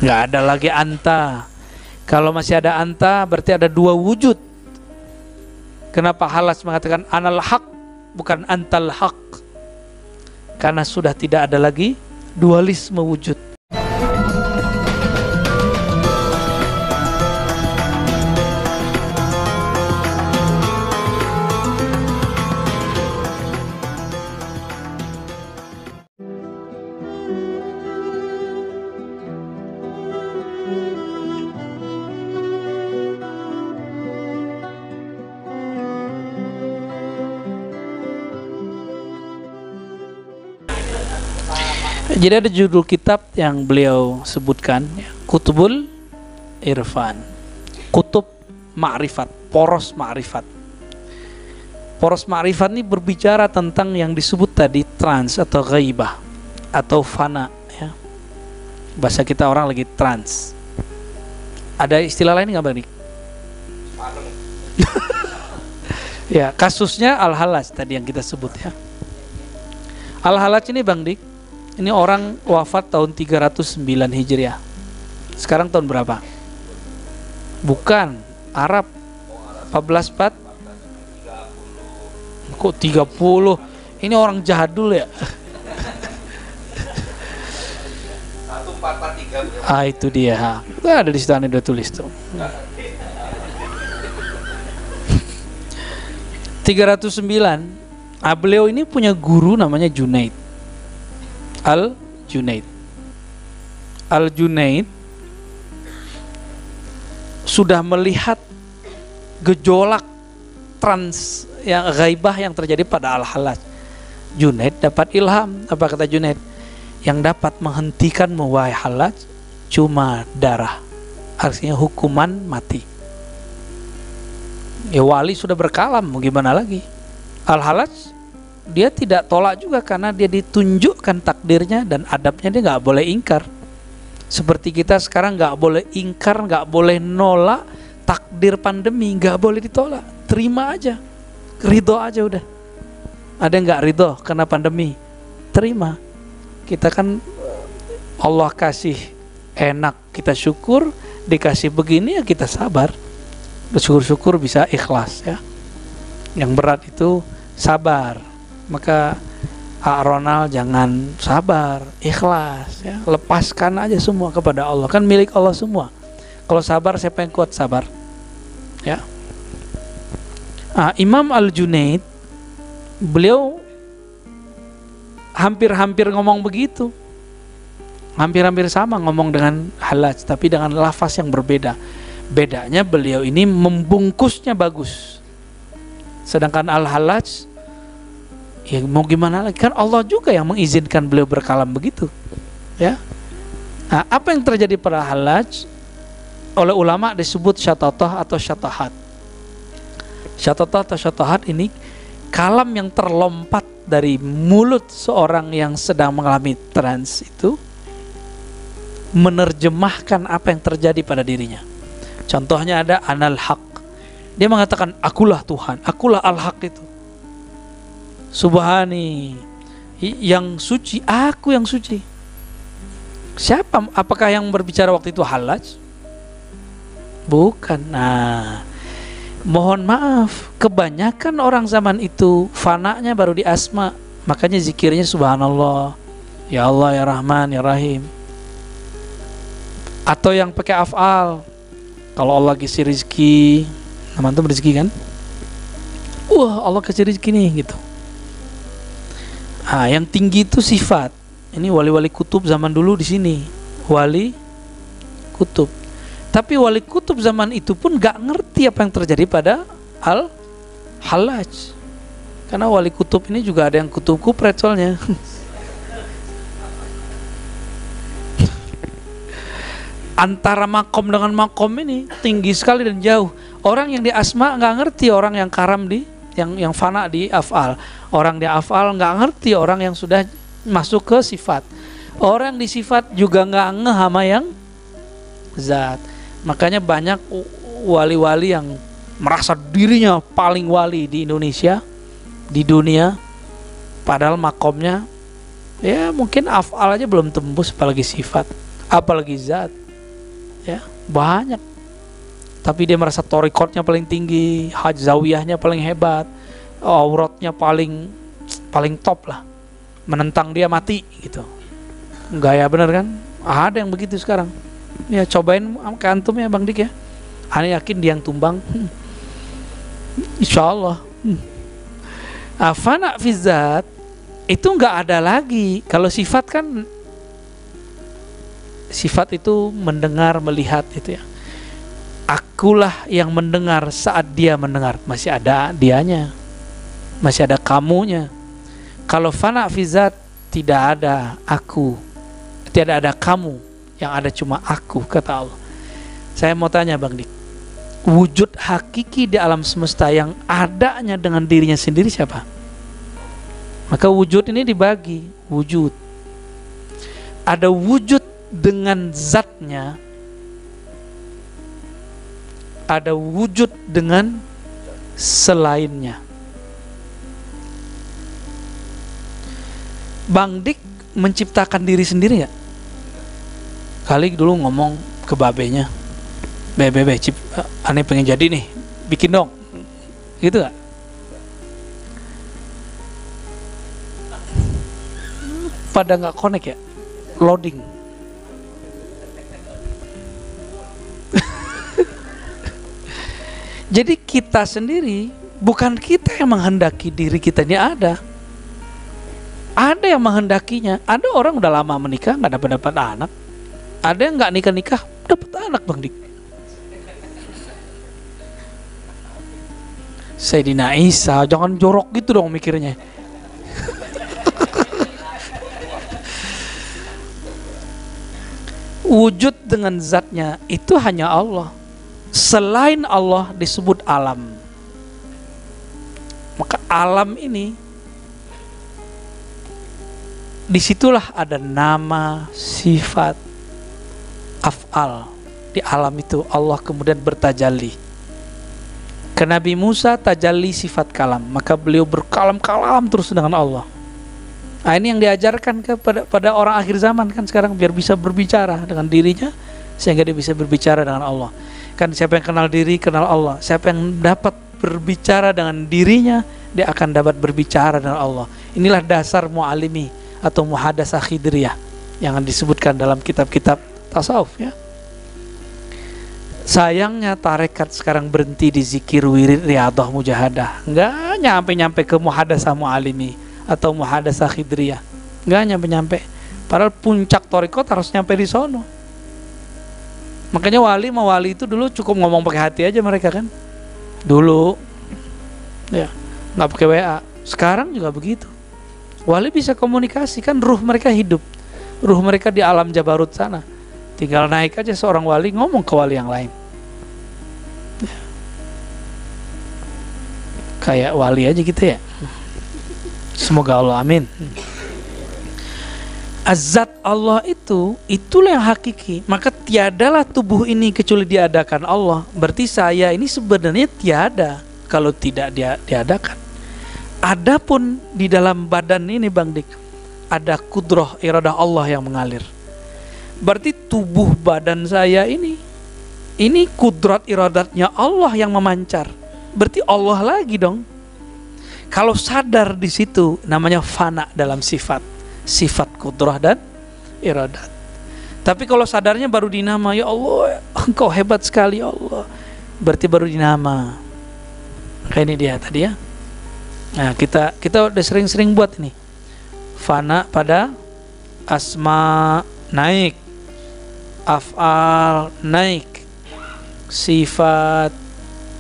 Nggak ada lagi anta. Kalau masih ada anta berarti ada dua wujud. Kenapa Halas mengatakan anal haq bukan antal haq? Karena sudah tidak ada lagi dualisme wujud. Jadi ada judul kitab yang beliau sebutkan, Kutubul Irfan, Kutub Ma'rifat, Poros Ma'rifat. Poros Ma'rifat ini berbicara tentang yang disebut tadi trans atau ghaibah atau fana, ya. Bahasa kita orang lagi trans. Ada istilah lain nggak Bang Dik? Ya, kasusnya Al-Halaj tadi yang kita sebut, ya. Al-Halaj ini Bang Dik, ini orang wafat tahun 309 Hijriah. Sekarang tahun berapa? Bukan, Arab 1440. Kok 30? Ini orang jadul ya. 1443. Ah, itu dia. Ada di situ, udah tulis tuh. 309. Beliau ini punya guru namanya Junaid. Al-Junaid sudah melihat gejolak trans yang ghaibah yang terjadi pada Al-Halaj. Junaid dapat ilham. Apa kata Junaid? Yang dapat menghentikan wahai Halaj cuma darah, artinya hukuman mati. Ya wali sudah berkalam, mau gimana lagi? Al-Halaj dia tidak tolak juga karena dia ditunjukkan takdirnya dan adabnya, dia nggak boleh ingkar. Seperti kita sekarang nggak boleh ingkar, nggak boleh nolak takdir pandemi, nggak boleh ditolak, terima aja, ridho aja udah. Ada nggak ridho karena pandemi? Terima. Kita kan Allah kasih enak, kita syukur. Dikasih begini ya kita sabar, bersyukur-syukur bisa ikhlas, ya. Yang berat itu sabar. Maka Ronald jangan sabar, ikhlas, ya. Lepaskan aja semua kepada Allah, kan milik Allah semua. Kalau sabar, siapa yang kuat sabar, ya. Imam Al-Junaid, beliau hampir-hampir ngomong begitu, hampir-hampir sama ngomong dengan Halaj, tapi dengan lafaz yang berbeda. Bedanya beliau ini membungkusnya bagus, sedangkan Al-Halaj ya mau gimana lagi, kan Allah juga yang mengizinkan beliau berkalam begitu, ya. Nah, apa yang terjadi pada Halaj oleh ulama disebut syatatah atau syatahat. Syatatah atau syatahat ini kalam yang terlompat dari mulut seorang yang sedang mengalami trans itu menerjemahkan apa yang terjadi pada dirinya. Contohnya ada anal haq, dia mengatakan akulah Tuhan, akulah al-haq itu. Subhani, yang suci, aku yang suci. Siapa? Apakah yang berbicara waktu itu Halaj? Bukan. Nah, mohon maaf, kebanyakan orang zaman itu fananya baru di asma, makanya zikirnya subhanallah, ya Allah, ya Rahman, ya Rahim. Atau yang pakai af'al, kalau Allah kasih rezeki, teman-teman rezeki kan? Wah, Allah kasih rezeki nih, gitu. Yang tinggi itu sifat. Ini wali-wali kutub zaman dulu di sini, wali kutub. Tapi wali kutub zaman itu pun gak ngerti apa yang terjadi pada Al-Halaj. Karena wali kutub ini juga ada yang kutub kupret soalnya. Antara makom dengan makom ini tinggi sekali dan jauh. Orang yang di asma gak ngerti orang yang karam di yang fana di af'al. Orang di af'al nggak ngerti orang yang sudah masuk ke sifat. Orang di sifat juga nggak ngeh sama yang zat. Makanya banyak wali-wali yang merasa dirinya paling wali di Indonesia, di dunia, padahal makomnya ya mungkin af'al aja belum tembus, apalagi sifat, apalagi zat. ya, banyak. Tapi dia merasa torikotnya paling tinggi, haj zawiyahnya paling hebat, auratnya paling top lah, menentang dia mati gitu. Gaya bener kan? Ada yang begitu sekarang. Ya cobain ke antum ya Bang Dik ya. Ana yakin dia yang tumbang. Insya Allah. Fana fi zat itu nggak ada lagi. Kalau sifat kan, sifat itu mendengar, melihat itu ya. Akulah yang mendengar saat dia mendengar. Masih ada dianya, masih ada kamunya. Kalau fana fi zat, tidak ada aku, tidak ada kamu, yang ada cuma aku, kata Allah. Saya mau tanya Bang Dik, wujud hakiki di alam semesta yang adanya dengan dirinya sendiri siapa? Maka wujud ini dibagi, wujud. Ada wujud dengan zatnya, ada wujud dengan selainnya. Bang Dik menciptakan diri sendiri nggak? Kali dulu ngomong ke babenya, Bebe, aneh pengen jadi nih, bikin dong, gitu gak? Pada nggak connect ya, loading. Jadi kita sendiri, bukan kita yang menghendaki diri kita ini ada yang menghendakinya. Ada orang udah lama menikah nggak dapat anak, ada yang nggak nikah dapat anak Bang Dik. Sayyidina Isa, jangan jorok gitu dong mikirnya. Wujud dengan zatnya itu hanya Allah. Selain Allah disebut alam. Maka alam ini, disitulah ada nama, sifat, af'al. Di alam itu Allah kemudian bertajalli. Ke Nabi Musa tajalli sifat kalam, maka beliau berkalam-kalam terus dengan Allah. Nah, ini yang diajarkan kepada orang akhir zaman kan sekarang, biar bisa berbicara dengan dirinya sehingga dia bisa berbicara dengan Allah. Kan siapa yang kenal diri kenal Allah. Siapa yang dapat berbicara dengan dirinya, dia akan dapat berbicara dengan Allah. Inilah dasar mu'alimi atau muhadasah khidriyah yang disebutkan dalam kitab-kitab tasawuf ya. Sayangnya tarekat sekarang berhenti di zikir, wirid, riyadhah, mujahadah. Enggak nyampe-nyampe ke muhadasah mu'alimi atau muhadasah khidriyah. Enggak nyampe-nyampe. Padahal puncak tarekat harus nyampe di sono. Makanya wali itu dulu cukup ngomong pakai hati aja mereka kan. Dulu ya, nggak pakai WA. Sekarang juga begitu. Wali bisa komunikasi kan, ruh mereka hidup. Ruh mereka di alam Jabarut sana. Tinggal naik aja seorang wali ngomong ke wali yang lain. Ya. Kayak wali aja gitu ya. Semoga Allah amin. Azat Allah itulah yang hakiki. Maka tiadalah tubuh ini kecuali diadakan Allah. Berarti saya ini sebenarnya tiada kalau tidak diadakan. Adapun di dalam badan ini Bang Dik, ada kudrah iradah Allah yang mengalir. Berarti tubuh badan saya ini kudrat iradatnya Allah yang memancar. Berarti Allah lagi dong. Kalau sadar di situ namanya fana dalam sifat kudrah dan iradat. Tapi kalau sadarnya baru di nama, ya Allah engkau hebat sekali ya Allah, berarti baru di nama. Kayak ini dia tadi ya. Nah kita udah sering-sering buat ini. Fana pada asma naik, af'al naik, sifat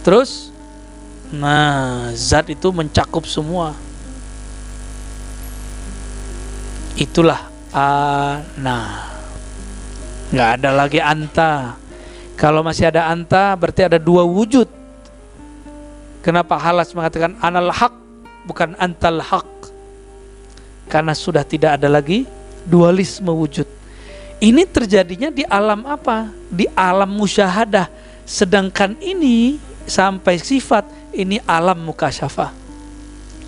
terus. Nah zat itu mencakup semua. Itulah ana. Nggak ada lagi anta. Kalau masih ada anta berarti ada dua wujud. Kenapa Halas mengatakan anal haq bukan antal haq? Karena sudah tidak ada lagi dualisme wujud. Ini terjadinya di alam apa? Di alam musyahadah. Sedangkan ini sampai sifat ini alam mukasyafah.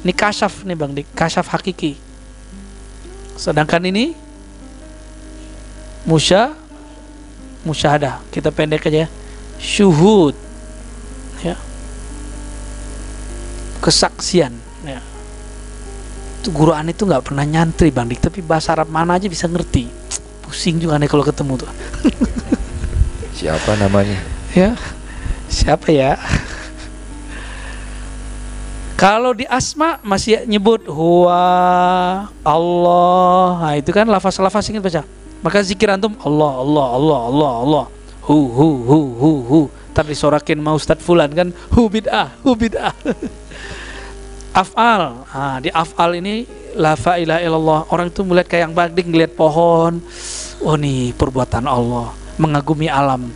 Ini kasyaf nih Bang Dik, kasyaf hakiki. Sedangkan ini musyahadah, kita pendek aja, syuhud, ya, kesaksian, ya. Guru aneh itu nggak pernah nyantri Bang Dik, tapi bahasa Arab mana aja bisa ngerti. Pusing juga aneh kalau ketemu tuh. Siapa namanya? Ya, siapa ya? Kalau di asma masih nyebut huwa, Allah, nah itu kan lafaz-lafaz ingat baca. Maka zikir antum Allah, Allah, Allah, Allah, Allah, hu. Tapi disorakin mau Ustadz Fulan kan hu bid'ah. Af'al, nah, di af'al ini la ilaha illallah, orang itu melihat kayak yang Bang Dik ngelihat pohon, oh nih perbuatan Allah, mengagumi alam.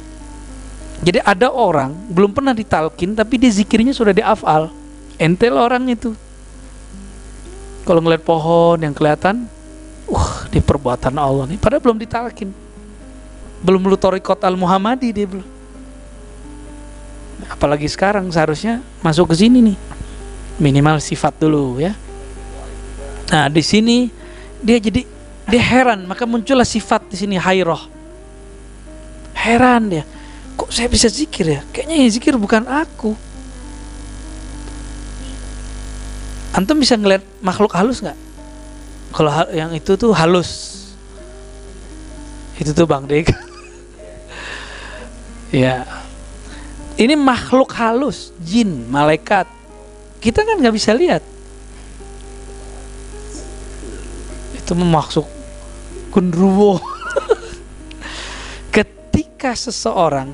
Jadi ada orang belum pernah ditalkin tapi dia zikirnya sudah di af'al. Entel orang itu kalau ngelihat pohon yang kelihatan, di perbuatan Allah nih, padahal belum ditalkin, belum lu thariqat al-Muhammadi dia belum. Apalagi sekarang seharusnya masuk ke sini nih, minimal sifat dulu ya. Nah di sini dia heran, maka muncullah sifat di sini hairah. Heran dia, kok saya bisa zikir ya? Kayaknya yang zikir bukan aku. Antum bisa ngeliat makhluk halus nggak? Kalau yang itu tuh halus, itu tuh Bang Dik. Ya, ini makhluk halus, jin, malaikat. Kita kan nggak bisa lihat. Itu maksud kundruwo. Ketika seseorang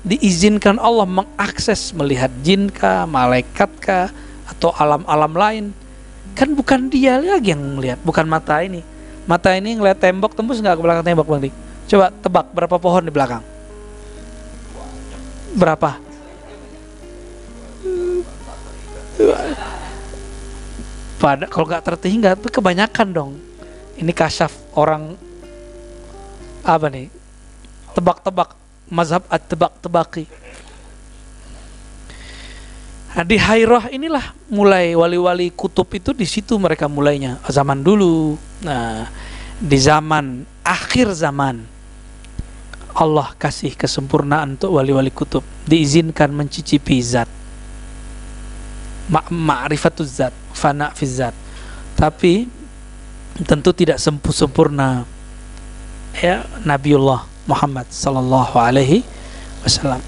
diizinkan Allah mengakses melihat jin kah, malaikat kah, atau alam-alam lain, kan bukan dia lagi yang melihat, bukan mata ini. Mata ini ngeliat tembok, tembus nggak ke belakang tembok Bang Dik? Coba tebak berapa pohon di belakang? Berapa? Kalau nggak tertinggal, tapi kebanyakan dong. Ini kasyaf orang apa nih? Tebak-tebak, mazhab at-tebak-tebaki. Nah, di hairah inilah mulai wali-wali kutub itu, di situ mereka mulainya zaman dulu. Nah, di zaman akhir zaman Allah kasih kesempurnaan untuk wali-wali kutub, diizinkan mencicipi zat, ma'rifatuz zat, fana fi zat. Tapi tentu tidak sempurna ya Nabiullah Muhammad sallallahu alaihi wasallam.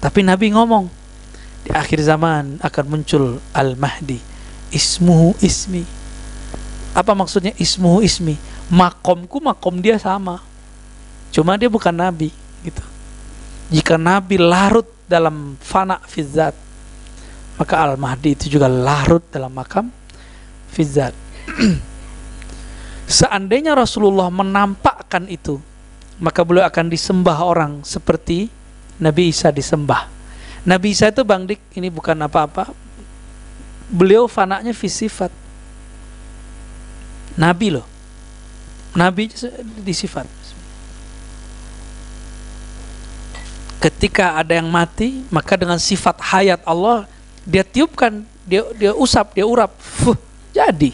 Tapi Nabi ngomong, di akhir zaman akan muncul Al-Mahdi, ismuhu ismi. Apa maksudnya ismuhu ismi? Makomku makom dia sama, cuma dia bukan Nabi gitu. Jika Nabi larut dalam fana fizzat, maka Al-Mahdi itu juga larut dalam makam fizzat. Seandainya Rasulullah menampakkan itu, maka beliau akan disembah orang seperti Nabi Isa disembah. Nabi Isa itu Bang Dik, ini bukan apa-apa, beliau fananya fi sifat. Nabi loh, Nabi di sifat. Ketika ada yang mati, maka dengan sifat hayat Allah, dia tiupkan, dia usap, dia urap, jadi.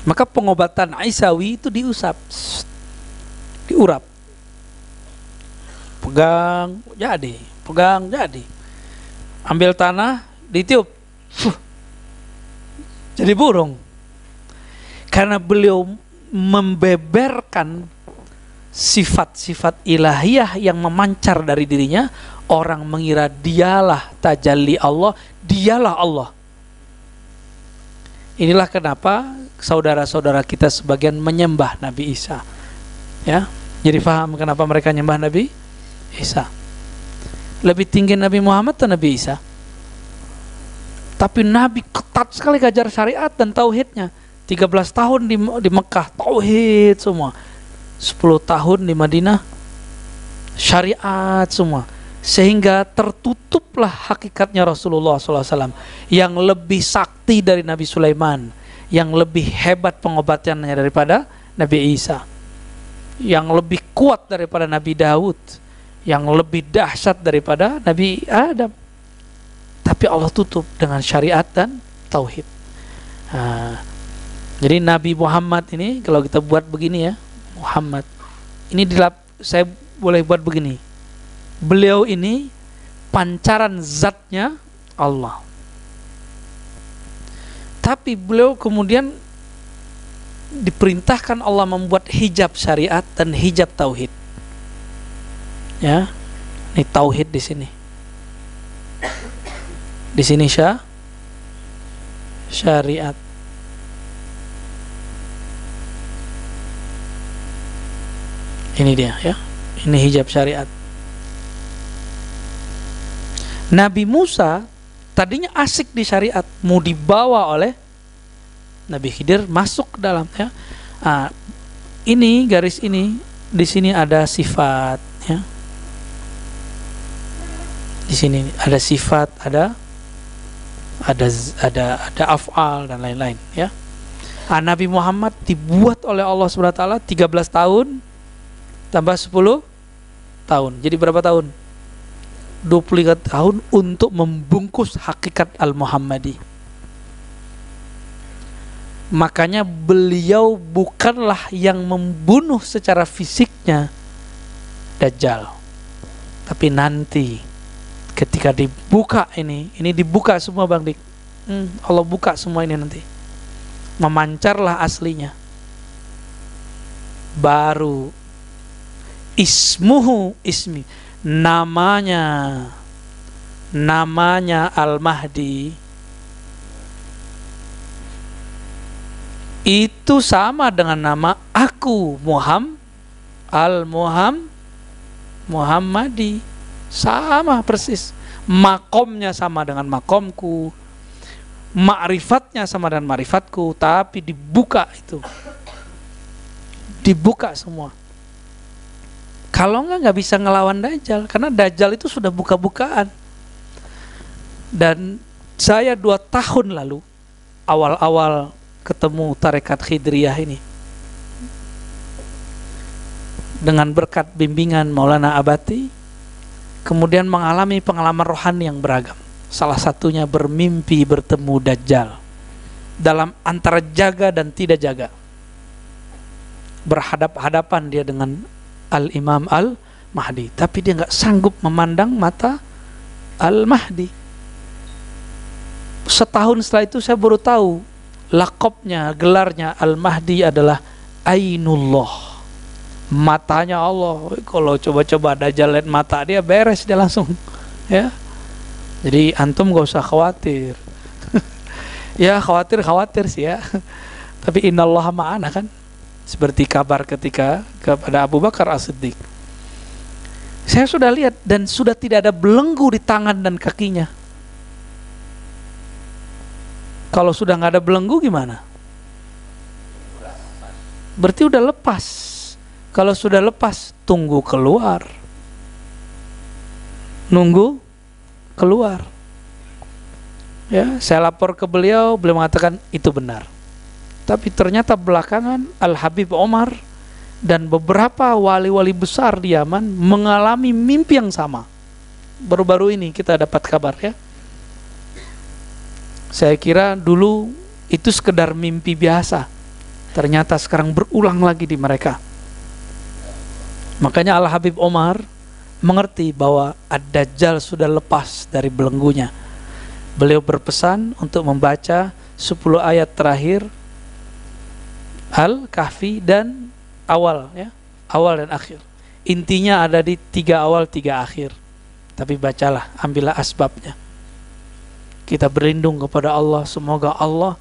Maka pengobatan Aisawi itu diusap, diurap, pegang, jadi. Pegang jadi, ambil tanah ditiup, jadi burung. Karena beliau membeberkan sifat-sifat ilahiyah yang memancar dari dirinya, orang mengira dialah tajalli Allah, dialah Allah. Inilah kenapa saudara-saudara kita sebagian menyembah Nabi Isa, ya. Jadi paham kenapa mereka menyembah Nabi Isa. Lebih tinggi Nabi Muhammad atau Nabi Isa? Tapi Nabi ketat sekali ngajar syariat dan tauhidnya. 13 tahun di Mekah tauhid semua, 10 tahun di Madinah syariat semua, sehingga tertutuplah hakikatnya Rasulullah SAW yang lebih sakti dari Nabi Sulaiman, yang lebih hebat pengobatannya daripada Nabi Isa, yang lebih kuat daripada Nabi Daud, yang lebih dahsyat daripada Nabi Adam. Tapi Allah tutup dengan syariat dan tauhid. Jadi Nabi Muhammad ini, kalau kita buat begini ya, Muhammad ini saya boleh buat begini. Beliau ini pancaran zatnya Allah. Tapi beliau kemudian diperintahkan Allah membuat hijab syariat dan hijab tauhid. Ya, ini tauhid di sini. Di sini syariat. Ini dia ya. Ini hijab syariat. Nabi Musa tadinya asik di syariat, mau dibawa oleh Nabi Khidir masuk ke dalam ya. Ini garis ini di sini ada sifat ya. Di sini ada sifat, ada af'al dan lain-lain ya. Nabi Muhammad dibuat oleh Allah Subhanahu wa taala 13 tahun tambah 10 tahun. Jadi berapa tahun? 23 tahun untuk membungkus hakikat Al-Muhammadi. Makanya beliau bukanlah yang membunuh secara fisiknya Dajjal. Tapi nanti ketika dibuka ini dibuka semua Bang Dik. Allah buka semua ini nanti. Memancarlah aslinya. Baru ismi namanya Al-Mahdi itu sama dengan nama aku Muhammadi, sama persis. Makomnya sama dengan makomku, ma'rifatnya sama dengan ma'rifatku, tapi dibuka itu, dibuka semua. Kalau nggak bisa ngelawan Dajjal, karena Dajjal itu sudah buka-bukaan. Dan saya 2 tahun lalu, awal-awal ketemu tarekat Khidriyah ini, dengan berkat bimbingan Maulana Abati, kemudian mengalami pengalaman rohani yang beragam. Salah satunya bermimpi bertemu Dajjal dalam antara jaga dan tidak jaga. Berhadap-hadapan dia dengan Al-Imam Al-Mahdi, tapi dia nggak sanggup memandang mata Al-Mahdi. Setahun setelah itu saya baru tahu lakopnya, gelarnya Al-Mahdi adalah Ainullah, matanya Allah. Kalau coba-coba Dajjal lihat mata dia, beres dia langsung ya. Jadi antum gak usah khawatir. Ya khawatir sih ya. Tapi innallaha ma'ana kan, seperti kabar ketika kepada Abu Bakar As-Siddiq. Saya sudah lihat dan sudah tidak ada belenggu di tangan dan kakinya. Kalau sudah nggak ada belenggu gimana? Berarti udah lepas. Kalau sudah lepas, tunggu keluar. Nunggu keluar. Ya, saya lapor ke beliau mengatakan itu benar. Tapi ternyata belakangan Al-Habib Omar dan beberapa wali-wali besar di Yaman mengalami mimpi yang sama. Baru-baru ini kita dapat kabar ya. Saya kira dulu itu sekedar mimpi biasa. Ternyata sekarang berulang lagi di mereka. Makanya Al-Habib Omar mengerti bahwa Ad-Dajjal sudah lepas dari belenggunya. Beliau berpesan untuk membaca 10 ayat terakhir Al-Kahfi dan awal ya, awal dan akhir. Intinya ada di 3 awal 3 akhir. Tapi bacalah, ambillah asbabnya. Kita berlindung kepada Allah, semoga Allah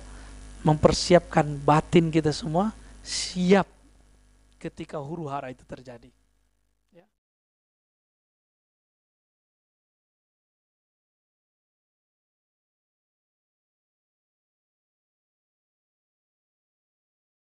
mempersiapkan batin kita semua siap ketika huru hara itu terjadi.